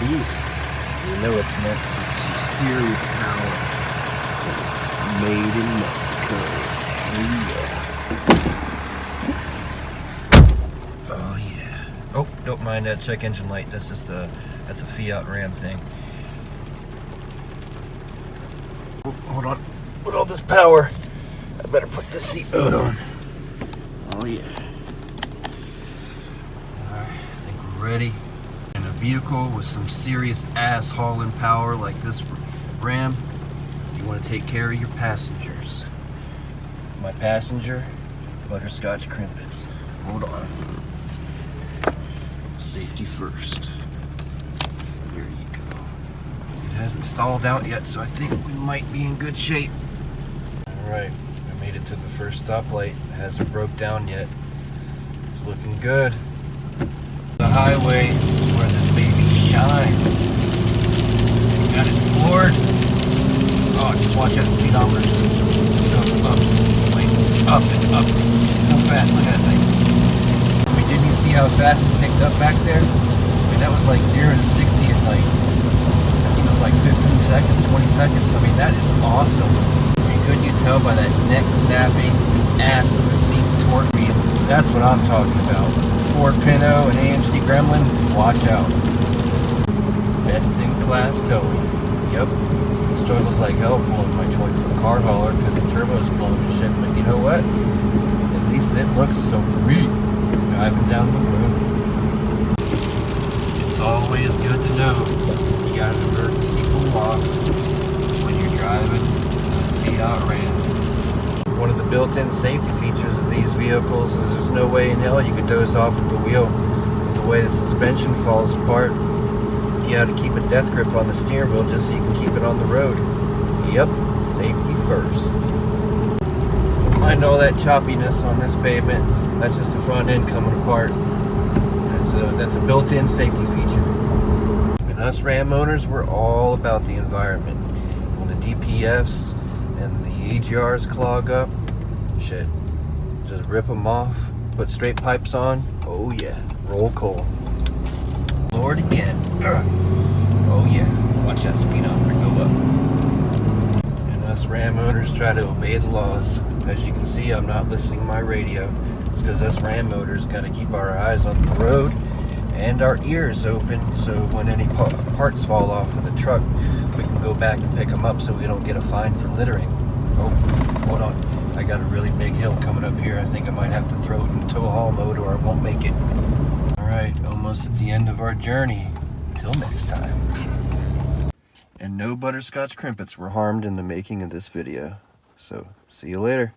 beast. You know it's meant for some serious power. It's made in Mexico. Oh yeah. Oh, don't mind that check engine light. That's just that's a Fiat Ram thing. Oh, hold on. With all this power, I better put this seatbelt on. Oh yeah. Alright, I think we're ready. In a vehicle with some serious ass hauling power like this Ram, you want to take care of your passengers. My passenger, butterscotch crimpets. Hold on. Safety first. Here you go. It hasn't stalled out yet, so I think we might be in good shape. Alright, I made it to the first stoplight. It hasn't broke down yet. It's looking good. The highway is where this baby shines. Got it floored. Oh, just watch that speedometer. Go up, like up and up. So fast, look at that thing. I mean, didn't you see how fast it picked up back there? I mean, that was like 0 to 60 in like, I think it was like 15 seconds, 20 seconds. I mean, that is awesome. I mean, couldn't you tell by that neck snapping, ass in the seat torque beam? That's what I'm talking about. Ford Pinto and AMC Gremlin, watch out. Best in class towing. Yep. Struggles like hell pulling my 20-foot car hauler because the turbo's blown to shit, but you know what? At least it looks so sweet driving down the road. It's always good to know you got an emergency pull off when you're driving a Fiat Ram. One of the built-in safety features of these vehicles is there's no way in hell you could doze off at the wheel. The way the suspension falls apart, you have to keep a death grip on the steering wheel just so you can keep it on the road. Yep, safety first. Mind all that choppiness on this pavement. That's just the front end coming apart. That's a built-in safety feature. And us Ram owners, we're all about the environment. When the DPFs and the AGRs clog up, shit, just rip them off, put straight pipes on. Oh yeah, roll coal. Lord again. Oh yeah, watch that speedometer go up. And us Ram owners try to obey the laws. As you can see, I'm not listening to my radio. It's because us Ram owners got to keep our eyes on the road and our ears open, so when any parts fall off of the truck, we can go back and pick them up so we don't get a fine for littering. Oh, hold on. I got a really big hill coming up here. I think I might have to throw it in tow haul mode or I won't make it. Alright, almost at the end of our journey. Till next time. And no butterscotch crimpets were harmed in the making of this video. So, see you later.